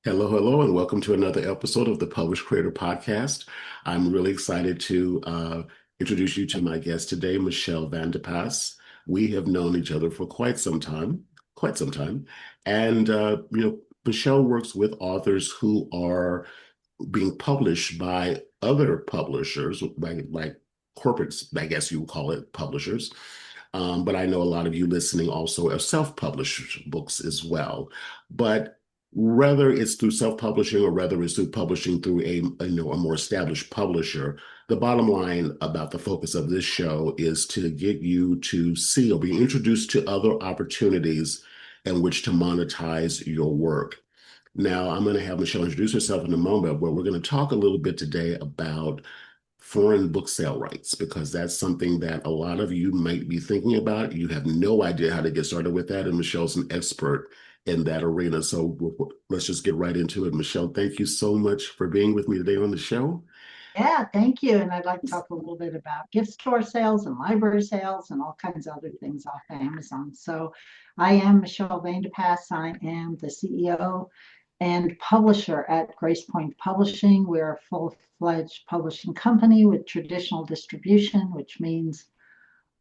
Hello, hello, and welcome to another episode of the Published Creator Podcast. I'm really excited to introduce you to my guest today, Michelle Vandepas. We have known each other for quite some time, and Michelle works with authors who are being published by other publishers, like corporates, I guess you would call it publishers. But I know a lot of you listening also are self-published books as well. But whether it's through self-publishing or whether it's through publishing through a more established publisher, the bottom line about the focus of this show is to get you to see or be introduced to other opportunities in which to monetize your work. Now, I'm going to have Michelle introduce herself in a moment, but we're going to talk a little bit today about foreign book sale rights, because that's something that a lot of you might be thinking about. You have no idea how to get started with that, and Michelle's an expert in that arena. So let's just get right into it. Michelle, thank you so much for being with me today on the show. Yeah, thank you. And I'd like to talk a little bit about gift store sales and library sales and all kinds of other things off Amazon. So I am Michelle Vandepas. I am the CEO and publisher at Grace Point Publishing. We're a full-fledged publishing company with traditional distribution, which means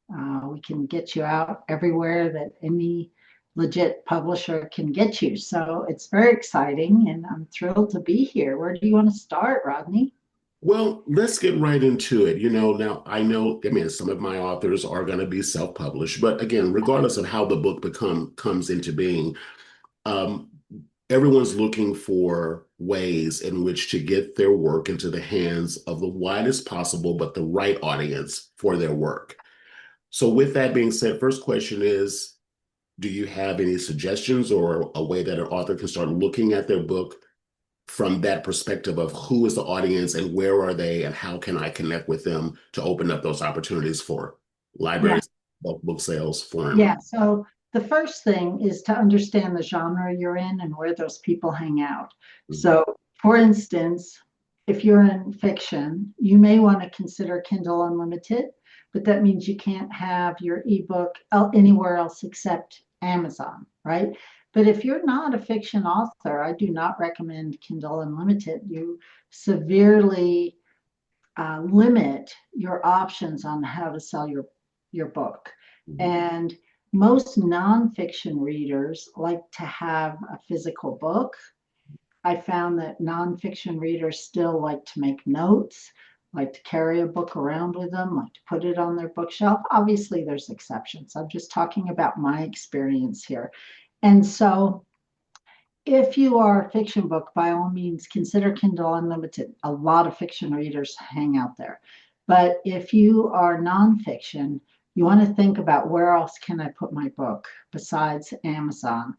we can get you out everywhere that any legit publisher can get you. So it's very exciting, and I'm thrilled to be here. Where do you want to start, Rodney? Well, let's get right into it. Now I mean, some of my authors are going to be self-published, but again, regardless of how the book comes into being, um, everyone's looking for ways in which to get their work into the hands of the widest possible, but the right audience for their work. So, with that being said, first question is, do you have any suggestions or a way that an author can start looking at their book from that perspective of who is the audience and where are they and how can I connect with them to open up those opportunities for Yeah. libraries, book sales, foreign? Yeah, so the first thing is to understand the genre you're in and where those people hang out. Mhm. So, for instance, if you're in fiction, you may want to consider Kindle Unlimited, but that means you can't have your ebook anywhere else except Amazon, right? But if you're not a fiction author, I do not recommend Kindle Unlimited. You severely limit your options on how to sell your book. Mhm. And most nonfiction readers like to have a physical book. I found that nonfiction readers still like to make notes, like to carry a book around with them, like to put it on their bookshelf. Obviously, there's exceptions. I'm just talking about my experience here. And so if you are a fiction book, by all means, consider Kindle Unlimited. A lot of fiction readers hang out there. But if you are nonfiction, you want to think about where else can I put my book besides Amazon?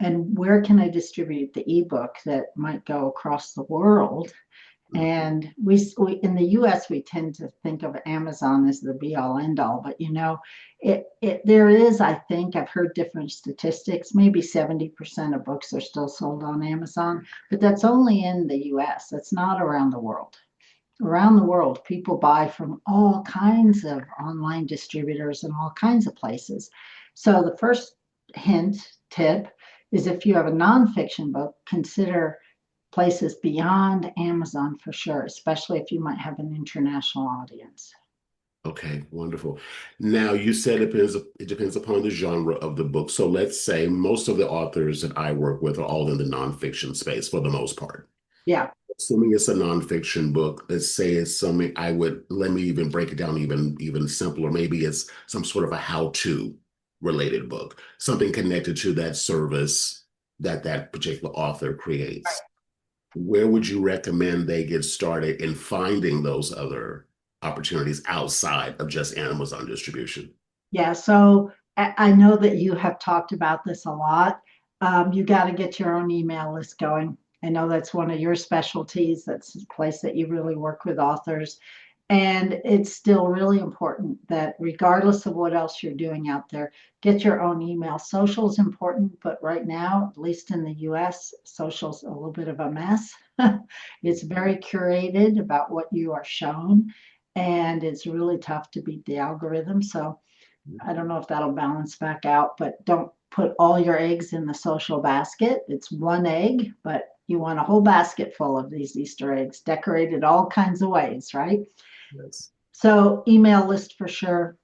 And where can I distribute the ebook that might go across the world? And we in the US we tend to think of Amazon as the be all end all, but it there is, I think I've heard different statistics, maybe 70% of books are still sold on Amazon, but that's only in the US. That's not around the world. Around the world, people buy from all kinds of online distributors and all kinds of places. So the first tip is if you have a nonfiction book, consider places beyond Amazon for sure, especially if you might have an international audience. Okay, wonderful. Now, you said it depends upon the genre of the book. So let's say most of the authors that I work with are all in the nonfiction space for the most part. Yeah, Assuming it's a nonfiction book, let's say it's something let me even break it down even simpler. Maybe it's some sort of a how-to related book, something connected to that service that that particular author creates. Where would you recommend they get started in finding those other opportunities outside of just Amazon distribution? yeah. So I know that you have talked about this a lot. You got to get your own email list going. I know that's one of your specialties. That's a place that you really work with authors. And it's still really important that regardless of what else you're doing out there, get your own email. Social is important, but right now, at least in the US, social's a little bit of a mess. It's very curated about what you are shown, and it's really tough to beat the algorithm. So I don't know if that'll balance back out, but don't put all your eggs in the social basket. It's one egg, but You want a whole basket full of these Easter eggs, decorated all kinds of ways, right? Yes. So, email list for sure.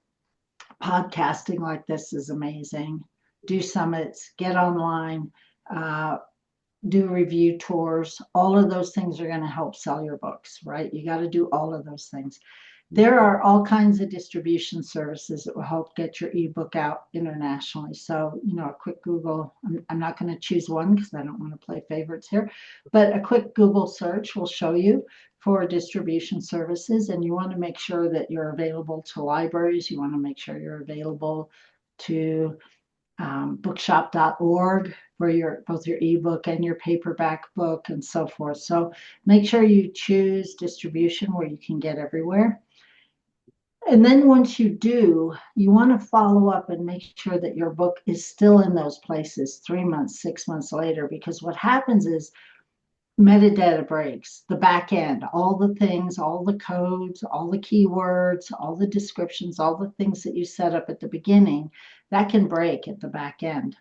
Podcasting like this is amazing. Do summits, get online, uh, do review tours. All of those things are going to help sell your books, right? You got to do all of those things. There are all kinds of distribution services that will help get your ebook out internationally. So, a quick Google, I'm not going to choose one because I don't want to play favorites here, but a quick Google search will show you for distribution services. And you want to make sure that you're available to libraries. You want to make sure you're available to bookshop.org for both your ebook and your paperback book and so forth. So make sure you choose distribution where you can get everywhere. And then once you do, you want to follow up and make sure that your book is still in those places 3 months, 6 months later, because what happens is metadata breaks, the back end, all the things, all the codes, all the keywords, all the descriptions, all the things that you set up at the beginning, that can break at the back end.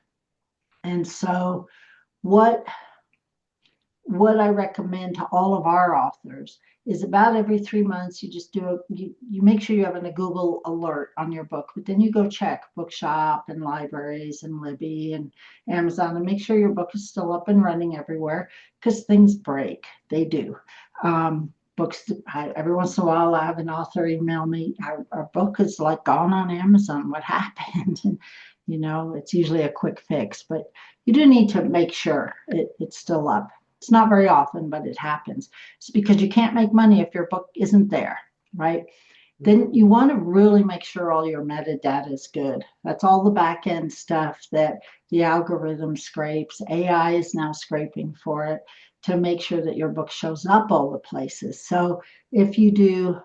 And so what what I recommend to all of our authors is about every 3 months, you just you make sure you have a Google alert on your book, but then you go check Bookshop and libraries and Libby and Amazon and make sure your book is still up and running everywhere because things break. They do. Books, every once in a while, I have an author email me, our book is like gone on Amazon. What happened? And, it's usually a quick fix, but you do need to make sure it's still up. It's not very often, but it happens. It's because you can't make money if your book isn't there, right? Then you want to really make sure all your metadata is good. That's all the back end stuff that the algorithm scrapes. AI is now scraping for it to make sure that your book shows up all the places. So if you do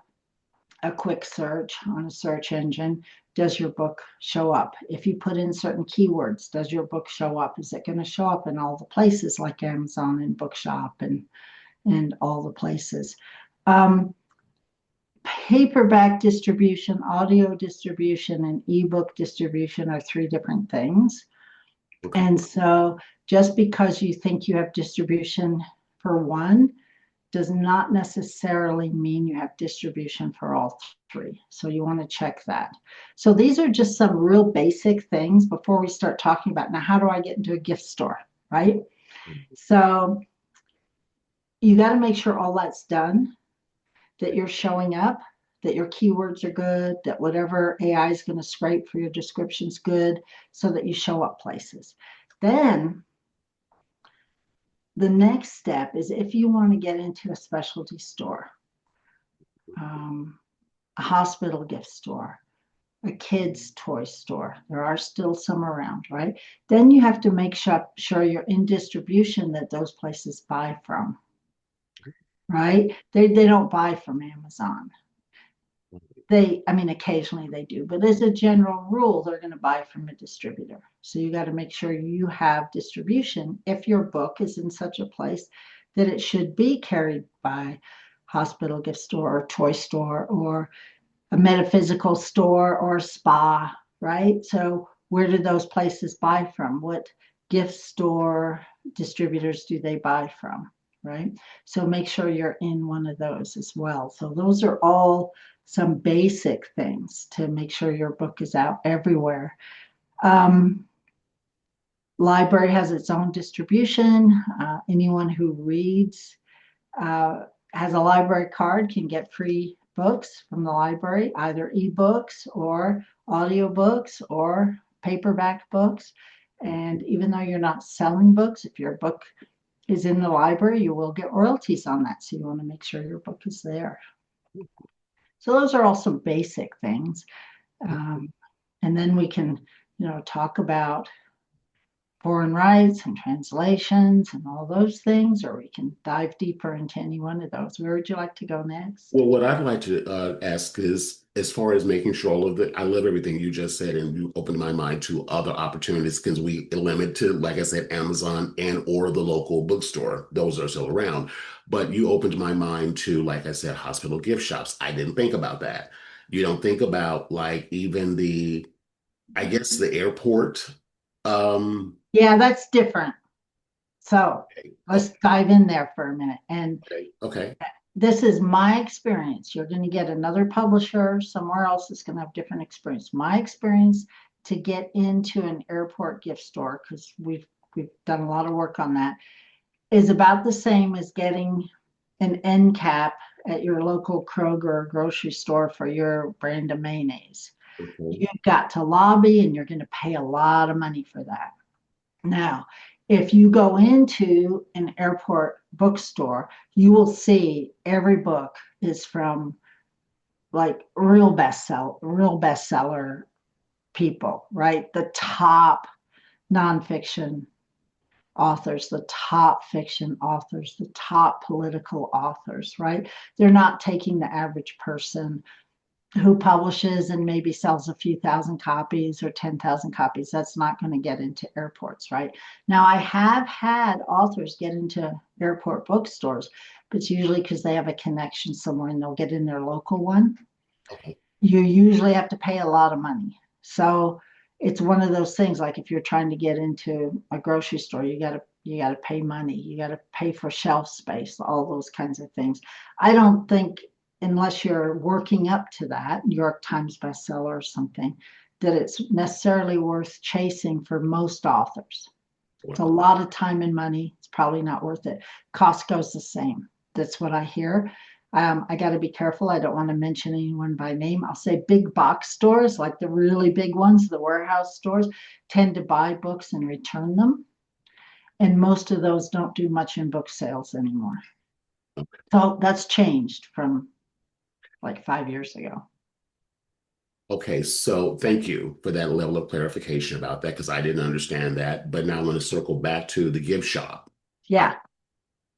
a quick search on a search engine, does your book show up? If you put in certain keywords, does your book show up? Is it going to show up in all the places like Amazon and Bookshop and all the places? Paperback distribution, audio distribution, and ebook distribution are three different things. Okay. And so just because you think you have distribution for one does not necessarily mean you have distribution for all three. So you want to check that. So these are just some real basic things before we start talking about now, how do I get into a gift store, right? So you got to make sure all that's done, that you're showing up, that your keywords are good, that whatever AI is going to scrape for your description's good, so that you show up places. Then the next step is if you want to get into a specialty store, a hospital gift store, a kid's toy store. There are still some around, right? Then you have to make sure you're in distribution that those places buy from, right? They don't buy from Amazon. Occasionally they do, but as a general rule, they're going to buy from a distributor. So you got to make sure you have distribution if your book is in such a place that it should be carried by hospital gift store or toy store or a metaphysical store or a spa, right? So where do those places buy from? What gift store distributors do they buy from, right? So make sure you're in one of those as well. So those are all some basic things to make sure your book is out everywhere. Library has its own distribution. Anyone who reads has a library card can get free books from the library, either ebooks or audiobooks or paperback books. And even though you're not selling books, if your book is in the library, you will get royalties on that. So you want to make sure your book is there. So those are all some basic things. And then we can, talk about foreign rights and translations and all those things, or we can dive deeper into any one of those. Where would you like to go next? Well, what I'd like to ask is, as far as making sure all of it, I love everything you just said, and you opened my mind to other opportunities because we limit to, like I said, Amazon and or the local bookstore. Those are still around. But you opened my mind to, like I said, hospital gift shops. I didn't think about that. You don't think about like even I guess the airport. Um, Yeah, that's different. So Okay. let's dive in there for a minute. And Okay. Okay. this is my experience. You're going to get another publisher somewhere else that's going to have different experience. My experience to get into an airport gift store, because we've done a lot of work on that, is about the same as getting an end cap at your local Kroger or grocery store for your brand of mayonnaise. Okay. You've got to lobby and you're going to pay a lot of money for that. Now, if you go into an airport bookstore, you will see every book is from like real bestseller people, right? The top nonfiction authors, the top fiction authors, the top political authors, right? They're not taking the average person who publishes and maybe sells a few thousand copies or 10,000 copies. That's not going to get into airports, right? Now, I have had authors get into airport bookstores, but it's usually because they have a connection somewhere and they'll get in their local one. Okay. You usually have to pay a lot of money. So it's one of those things like if you're trying to get into a grocery store, you got to pay money, you got to pay for shelf space, all those kinds of things. I don't think unless you're working up to that, New York Times bestseller or something, that it's necessarily worth chasing for most authors. It's a Wow. lot of time and money. It's probably not worth it. Costco's the same. That's what I hear. I got to be careful. I don't want to mention anyone by name. I'll say big box stores, like the really big ones, the warehouse stores, tend to buy books and return them. And most of those don't do much in book sales anymore. So that's changed from like 5 years ago. Okay, so thank you for that level of clarification about that because I didn't understand that. But now I want to circle back to the gift shop. Uh, Yeah.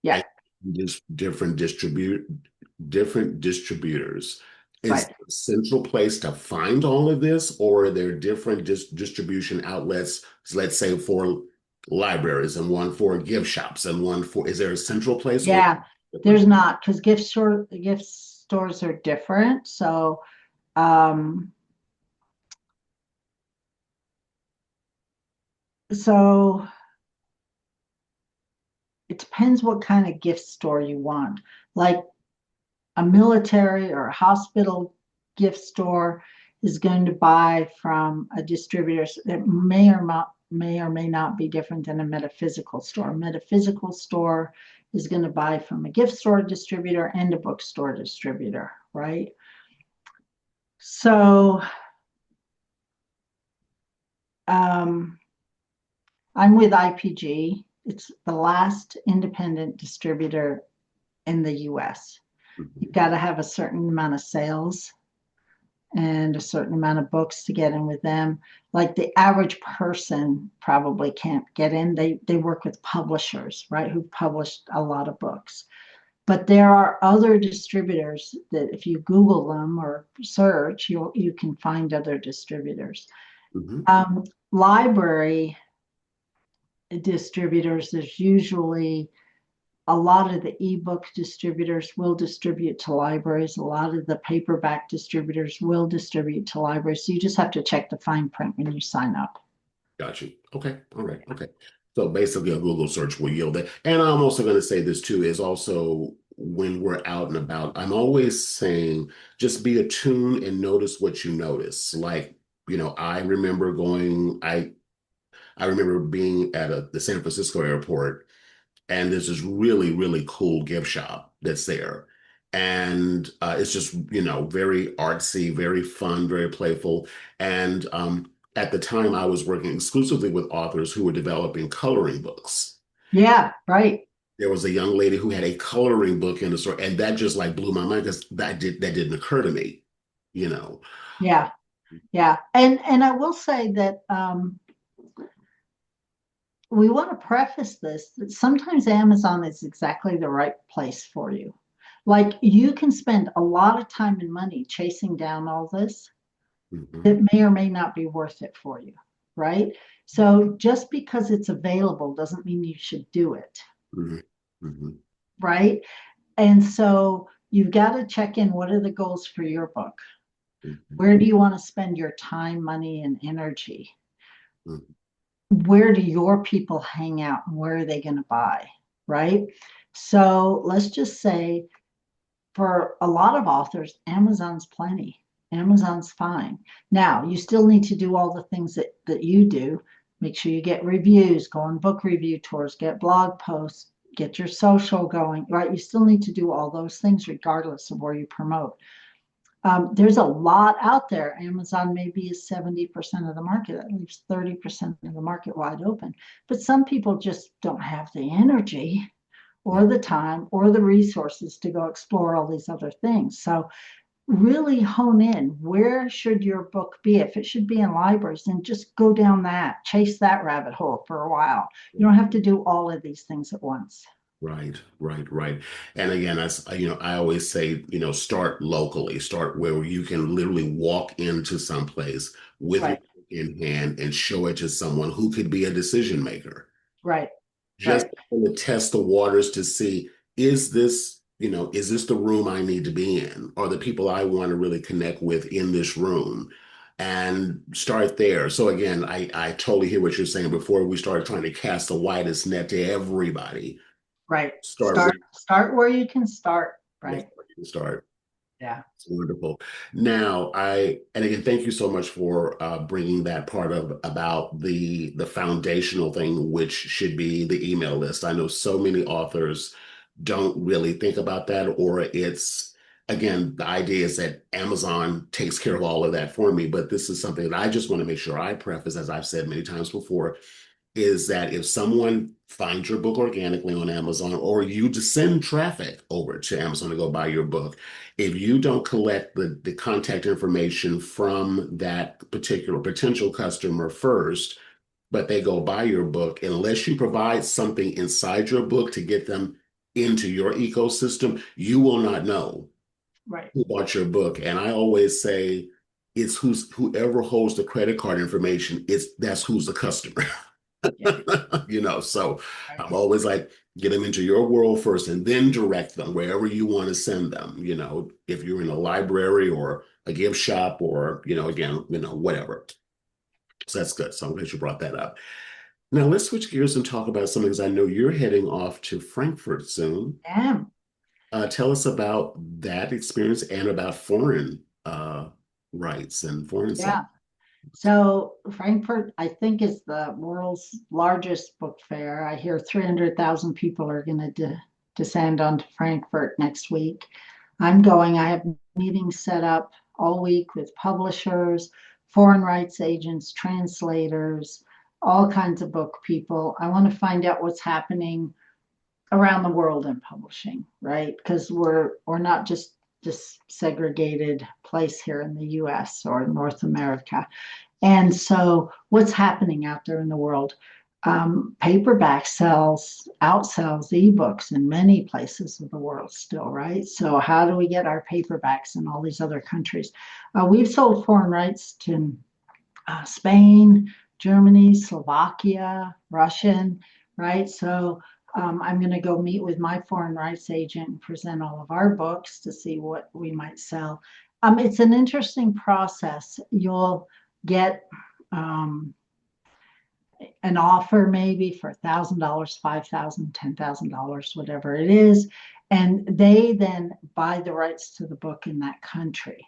Yeah. and just different distributors. Is Right. there a central place to find all of this, or are there different distribution outlets, let's say for libraries and one for gift shops and one for, is there a central place or Yeah. different? There's not because gift stores are different. Um, so it depends what kind of gift store you want. Like a military or a hospital gift store is going to buy from a distributor that may or may not be different than a metaphysical store. A metaphysical store is going to buy from a gift store distributor and a bookstore distributor, right? So um, I'm with IPG. It's the last independent distributor in the US. You've Mhm. got to have a certain amount of sales and a certain amount of books to get in with them. Like the average person probably can't get in. They work with publishers, right, who've published a lot of books. But there are other distributors that if you Google them or search, you can find other distributors. Mhm. Library distributors, there's usually a lot of the ebook distributors will distribute to libraries. A lot of the paperback distributors will distribute to libraries. So you just have to check the fine print when you sign up. Got you. Okay. All right. Okay. So basically, a Google search will yield that. And I'm also going to say this too is also when we're out and about, I'm always saying just be attuned and notice what you notice. Like, I remember I remember being at the San Francisco airport, and there's this really, really cool gift shop that's there. And it's just, very artsy, very fun, very playful. And at the time, I was working exclusively with authors who were developing coloring books. Yeah, right. There was a young lady who had a coloring book in the store, and that just like blew my mind because that didn't occur to me, you know. Yeah, yeah. And I will say that we want to preface this that sometimes Amazon is exactly the right place for you. Like you can spend a lot of time and money chasing down all this Mhm, that may or may not be worth it for you, right? So just because it's available doesn't mean you should do it, mhm, mhm, right? And so you've got to check in what are the goals for your book? mhm, Where do you want to spend your time, money, and energy? mhm. where do your people hang out and where are they going to buy, right? So let's just say for a lot of authors, Amazon's plenty. Amazon's fine. Now, you still need to do all the things that you do. Make sure you get reviews, go on book review tours, get blog posts, get your social going, right? You still need to do all those things regardless of where you promote. There's a lot out there. Amazon maybe is 70% of the market. That leaves 30% of the market wide open. But some people just don't have the energy Yeah. or the time or the resources to go explore all these other things. So really hone in. Where should your book be? If it should be in libraries, then just go down that, chase that rabbit hole for a while. You don't have to do all of these things at once. Right, right, right. And again, I always say, start locally, start where you can literally walk into some place with your Right, book in hand and show it to someone who could be a decision maker. right, Just right, to test the waters to see, is this the room I need to be in? Or the people I want to really connect with in this room? And start there. So again, I totally hear what you're saying. Before we start trying to cast the widest net to everybody, right. start Start where you can start. Yes, Right. you can start. Yeah. It's wonderful. Now, and again, thank you so much for bringing that part of about the foundational thing, which should be the email list. I know so many authors don't really think about that, or it's again, the idea is that Amazon takes care of all of that for me. But this is something that I just want to make sure I preface, as I've said many times before, is that if someone finds your book organically on Amazon or you just send traffic over to Amazon to go buy your book, if you don't collect the contact information from that particular potential customer first, but they go buy your book, unless you provide something inside your book to get them into your ecosystem, you will not know Right. who bought your book. And I always say it's whoever holds the credit card information, that's who's the customer. Yeah. So Right. I'm always like, get them into your world first and then direct them wherever you want to send them. If you're in a library or a gift shop or, again, whatever. So that's good. So I'm glad you brought that up. Now let's switch gears and talk about something because I know you're heading off to Frankfurt soon. Yeah. Tell us about that experience and about foreign rights and foreign sub. Yeah. So Frankfurt, I think, is the world's largest book fair. I hear 300,000 people are going to descend onto Frankfurt next week. I'm going. I have meetings set up all week with publishers, foreign rights agents, translators, all kinds of book people. I want to find out what's happening around the world in publishing, right? Because we're not just this segregated place here in the US or North America. And so, what's happening out there in the world? Paperback outsells ebooks in many places of the world still, right? So, how do we get our paperbacks in all these other countries? We've sold foreign rights to Spain, Germany, Slovakia, Russian, right? So, I'm going to go meet with my foreign rights agent and present all of our books to see what we might sell. It's an interesting process. You'll get an offer maybe for $1,000, $5,000, $10,000, whatever it is, and they then buy the rights to the book in that country,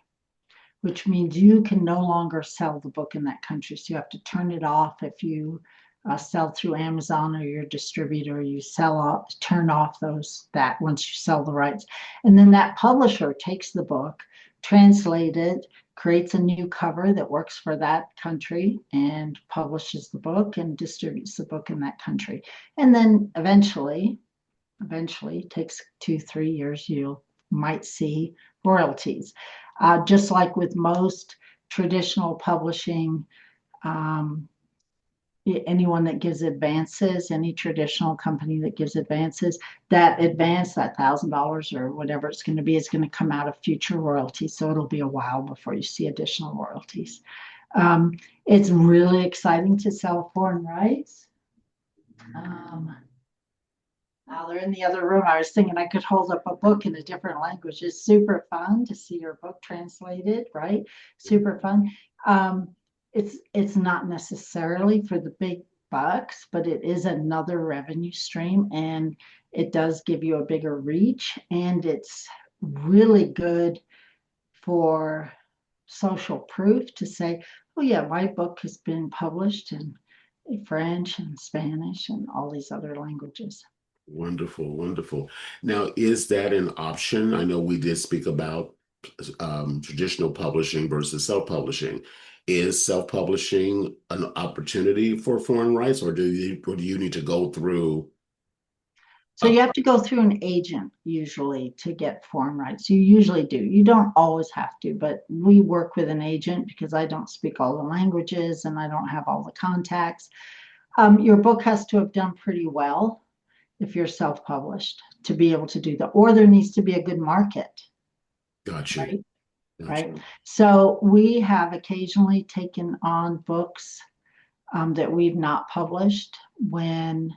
which means you can no longer sell the book in that country. So you have to turn it off if you sell through Amazon or your distributor. You turn off that once you sell the rights, and then that publisher takes the book, translates it, creates a new cover that works for that country, and publishes the book and distributes the book in that country. And then eventually, takes 2, 3 years, you might see royalties. Just like with most traditional publishing, um, anyone that gives advances, any traditional company that gives advances, that advance, that $1,000 or whatever it's going to be, is going to come out of future royalties. So it'll be a while before you see additional royalties. It's really exciting to sell foreign rights. Now they're in the other room. I was thinking I could hold up a book in a different language. It's super fun to see your book translated, right? Super fun. It's not necessarily for the big bucks, but it is another revenue stream and it does give you a bigger reach. And it's really good for social proof to say, oh, yeah, my book has been published in French and Spanish and all these other languages. Wonderful, wonderful. Now, is that an option? I know we did speak about traditional publishing versus self-publishing. Is self-publishing an opportunity for foreign rights, or do you need to go through So a you have to go through an agent usually to get foreign rights. You usually do. You don't always have to, but we work with an agent because I don't speak all the languages and I don't have all the contacts. Your book has to have done pretty well if you're self-published to be able to do that, or there needs to be a good market, got you, right? got Right. you. So we have occasionally taken on books that we've not published when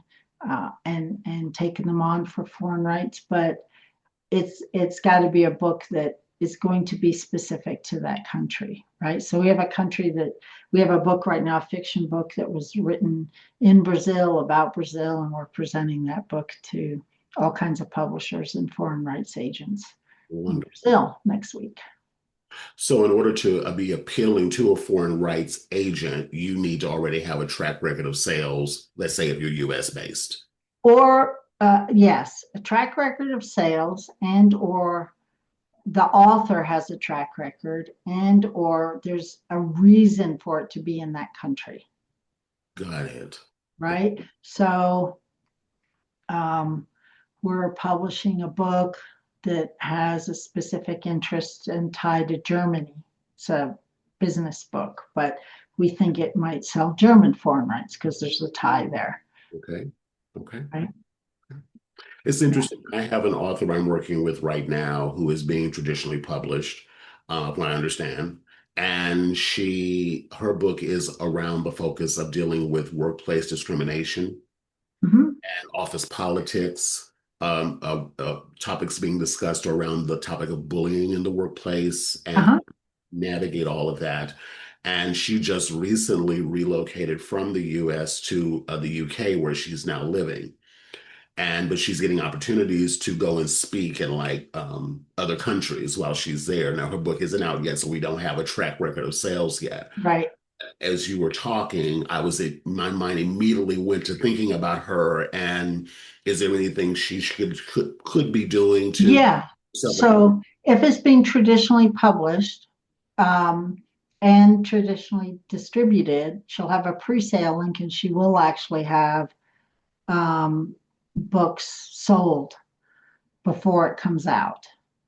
and taken them on for foreign rights, but it's got to be a book that is going to be specific to that country, right? So we have a book right now, a fiction book that was written in Brazil about Brazil, and we're presenting that book to all kinds of publishers and foreign rights agents in Wonderful. Brazil next week. So, in order to be appealing to a foreign rights agent, you need to already have a track record of sales, let's say if you're US based. Or yes, a track record of sales, and or the author has a track record, and or there's a reason for it to be in that country, Got it. right? So um, we're publishing a book that has a specific interest and tie to Germany. It's a business book, but we think it might sell German foreign rights because there's a tie there, Okay. Okay. right? It's interesting. I have an author I'm working with right now who is being traditionally published, from what I understand. And her book is around the focus of dealing with workplace discrimination Mm-hmm. and office politics, topics being discussed around the topic of bullying in the workplace and Uh-huh. navigate all of that. And she just recently relocated from the US to the UK, where she's now living. But she's getting opportunities to go and speak in like other countries while she's there. Now her book isn't out yet, so we don't have a track record of sales yet. Right. As you were talking, my mind immediately went to thinking about her and is there anything she could be doing to Yeah. self. So if it's being traditionally published um, and traditionally distributed, she'll have a pre-sale link and she will actually have um, books sold before it comes out.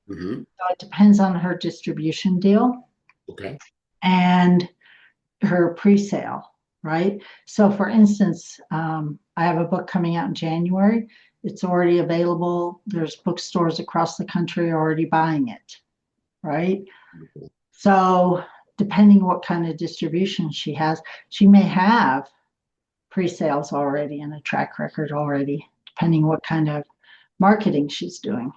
Hmm. So it depends on her distribution deal Okay. and her pre-sale, right? So for instance, I have a book coming out in January. It's already available. There's bookstores across the country already buying it, right? So depending what kind of distribution she has, she may have pre-sales already and a track record already, depending what kind of marketing she's doing.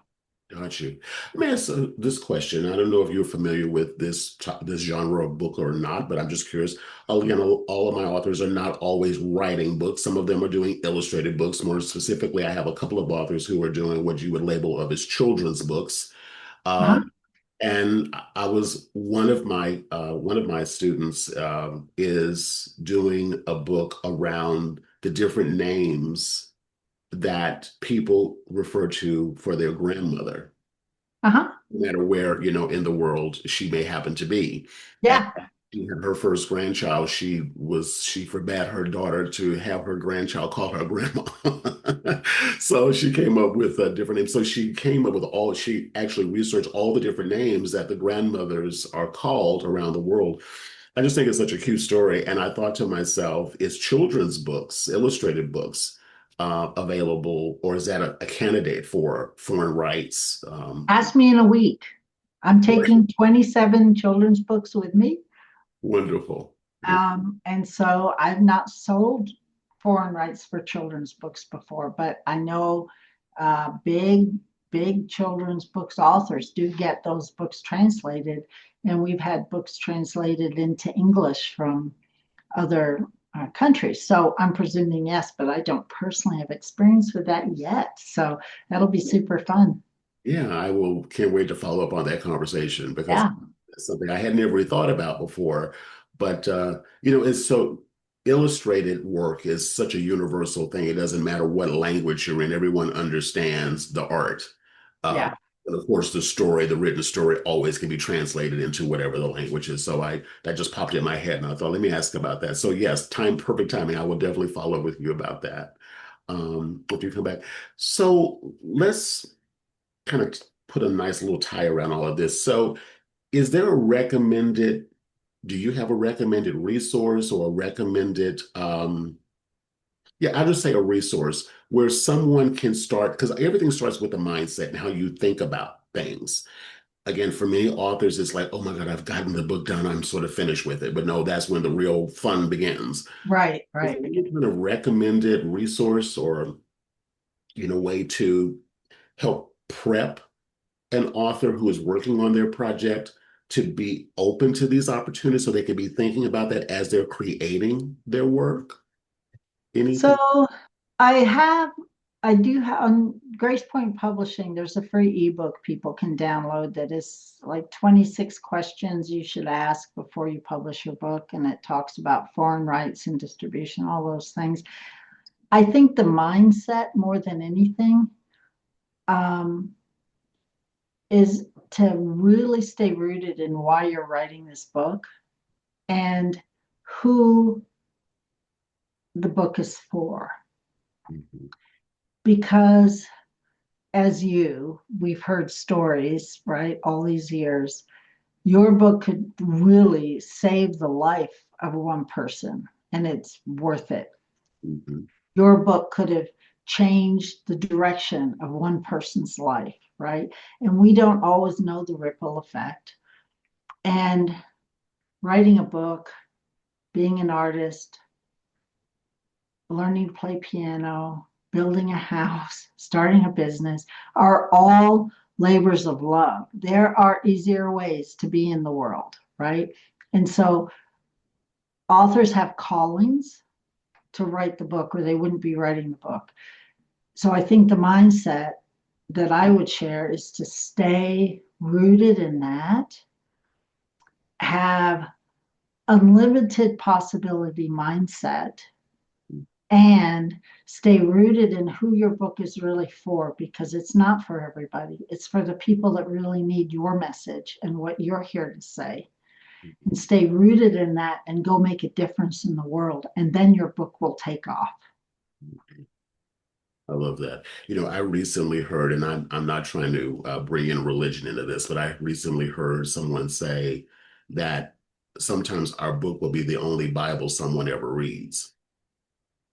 Got you. Let me ask this question. I don't know if you're familiar with this genre of book or not, but I'm just curious. Again, all of my authors are not always writing books. Some of them are doing illustrated books. More specifically, I have a couple of authors who are doing what you would label of as children's books. Uh-huh. And I was one of my students is doing a book around the different names that people refer to for their grandmother, Uh-huh. no matter where, in the world she may happen to be. And Yeah. she had her first grandchild. She forbade her daughter to have her grandchild call her grandma. So she came up with a different name. So she actually researched all the different names that the grandmothers are called around the world. I just think it's such a cute story. And I thought to myself, is children's books, illustrated books, available, or is that a candidate for foreign rights? Ask me in a week. I'm taking 27 children's books with me. Wonderful. And so I've not sold foreign rights for children's books before, but I know big children's books authors do get those books translated. And we've had books translated into English from other countries. So I'm presuming yes, but I don't personally have experience with that yet. So that'll be super fun. Yeah, I will. Can't wait to follow up on that conversation because Yeah, it's something I had never really thought about before. But it's so illustrated work is such a universal thing. It doesn't matter what language you're in, everyone understands the art. Uh, yeah. and of course, the story, the written story, always can be translated into whatever the language is. So I that just popped in my head, and I thought, let me ask about that. So yes, perfect timing. I will definitely follow up with you about that if you come back. So let's kind of put a nice little tie around all of this. So, is there a recommended, do you have a recommended resource or a recommended, yeah, I'll just say a resource where someone can start, because everything starts with the mindset and how you think about things. Again, for many authors, it's like, oh my God, I've gotten the book done. I'm sort of finished with it. But no, that's when the real fun begins. Right, Is there right. any kind of recommended resource or, way to help prep an author who is working on their project to be open to these opportunities so they can be thinking about that as they're creating their work? Anything? So I have, I do have on Grace Point Publishing, there's a free ebook people can download that is like 26 questions you should ask before you publish your book. And it talks about foreign rights and distribution, all those things. I think the mindset more than anything um, is to really stay rooted in why you're writing this book and who the book is for. Mhm. Because we've heard stories, right? All these years, your book could really save the life of one person, and it's worth it. Mhm. Your book could have changed the direction of one person's life, right? And we don't always know the ripple effect. And writing a book, being an artist, learning to play piano, building a house, starting a business are all labors of love. There are easier ways to be in the world, right? And so authors have callings to write the book or they wouldn't be writing the book. So I think the mindset that I would share is to stay rooted in that, have unlimited possibility mindset, and stay rooted in who your book is really for because it's not for everybody. It's for the people that really need your message and what you're here to say. And stay rooted in that and go make a difference in the world. And then your book will take off. I love that. I recently heard, and I'm not trying to bring in religion into this, but I recently heard someone say that sometimes our book will be the only Bible someone ever reads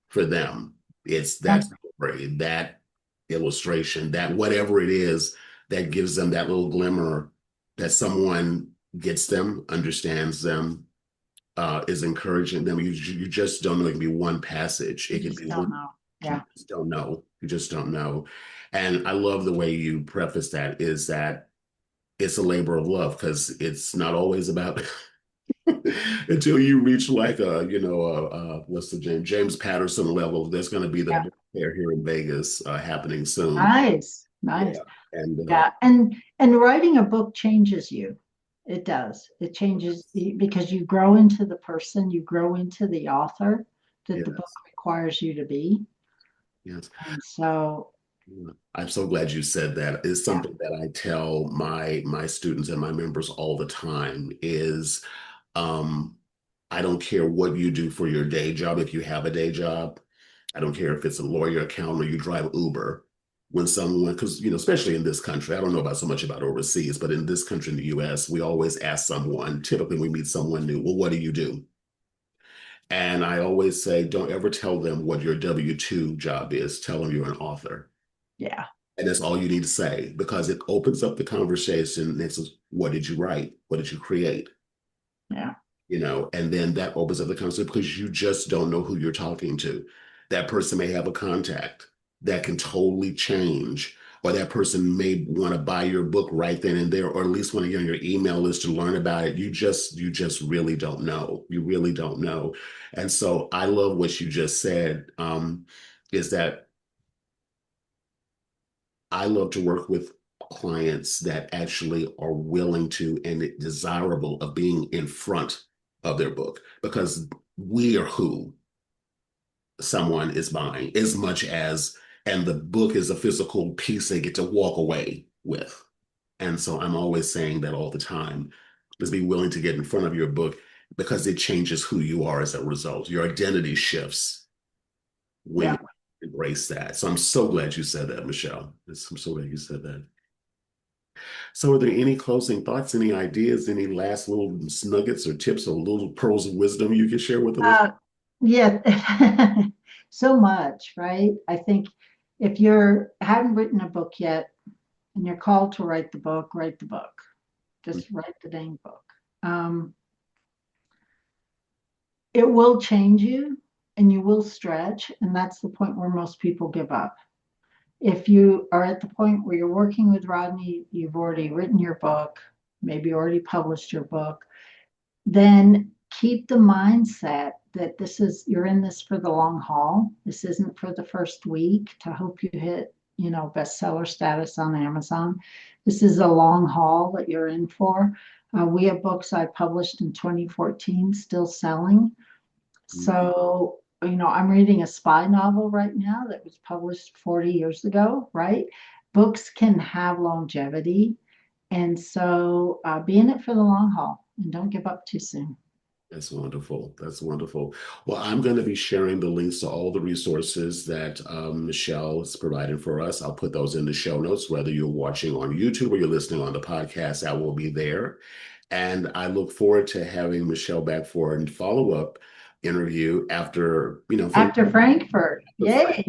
for them. It's Yeah, that story, that illustration, that whatever it is that gives them that little glimmer that someone gets them, understands them, is encouraging them. You just don't know. It can be one passage. you It can just be don't one. know. You Yeah. just don't know. You just don't know. And I love the way you preface that is that it's a labor of love because it's not always about until you reach like what's the James Patterson level. There's going to be the Yeah. book fair here in Vegas happening soon. Nice. Nice. Yeah, and Yeah. And writing a book changes you. It does. It changes because you grow into the person, you grow into the author that the book yes, requires you to be. yes. And so, Yeah. I'm so glad you said that. It's yeah, something that I tell my students and my members all the time is um, I don't care what you do for your day job. If you have a day job, I don't care if it's a lawyer, accountant, or you drive Uber. When someone, because especially in this country, I don't know about so much about overseas, but in this country, in the US, we always ask someone, typically we meet someone new, well, what do you do? And I always say, don't ever tell them what your W-2 job is. Tell them you're an author. yeah, And that's all you need to say because it opens up the conversation. It says, what did you write? What did you create? yeah, And then that opens up the conversation because you just don't know who you're talking to. That person may have a contact that can totally change. or that person may want to buy your book right then and there, or at least want to get on your email list to learn about it. You just really don't know. You really don't know. And so I love what you just said, is that I love to work with clients that actually are willing to and desirable of being in front of their book, because we are who someone is buying as much as, and the book is a physical piece they get to walk away with. And so I'm always saying that all the time. Just be willing to get in front of your book, because it changes who you are as a result. Your identity shifts when Yeah. you embrace that. So I'm so glad you said that, Michelle. I'm so glad you said that. So are there any closing thoughts, any ideas, any last little nuggets or tips or little pearls of wisdom you can share with the listeners? Uh, yeah, so much, right? I think if you're haven't written a book yet and you're called to write the book, write the book. Just write the dang book. Um, it will change you and you will stretch, and that's the point where most people give up. If you are at the point where you're working with Rodney, you've already written your book, maybe already published your book, then keep the mindset that you're in this for the long haul. This isn't for the first week to hope you hit, bestseller status on Amazon. This is a long haul that you're in for. We have books I published in 2014 still selling. So, I'm reading a spy novel right now that was published 40 years ago, right? Books can have longevity. And so be in it for the long haul and don't give up too soon. That's wonderful. That's wonderful. Well, I'm going to be sharing the links to all the resources that Michelle is providing for us. I'll put those in the show notes, whether you're watching on YouTube or you're listening on the podcast, I will be there. And I look forward to having Michelle back for a follow-up interview after, from After Frankfurt. Yay.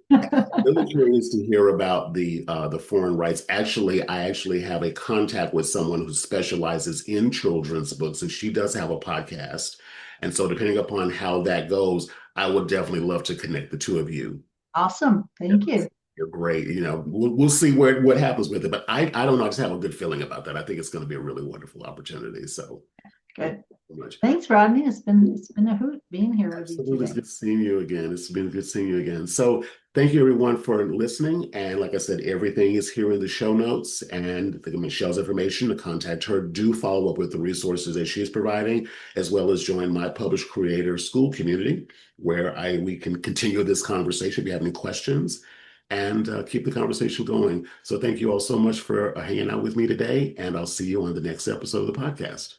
Frankfurt. Really curious to hear about the foreign rights. Actually, I actually have a contact with someone who specializes in children's books, and she does have a podcast. And so, depending upon how that goes, I would definitely love to connect the two of you. Awesome. Thank you. You're great. We'll see what happens with it, but I don't know. I just have a good feeling about that. I think it's going to be a really wonderful opportunity. So, thank Good. you so much. Thanks, Rodney. It's been a hoot being here with you Absolutely. It's today. good seeing you again. It's been good seeing you again. So thank you everyone for listening. And like I said, everything is here in the show notes and Michelle's information to contact her. Do follow up with the resources that she's providing, as well as join my Published Creator School community, where we can continue this conversation if you have any questions, and keep the conversation going. So thank you all so much for hanging out with me today, and I'll see you on the next episode of the podcast.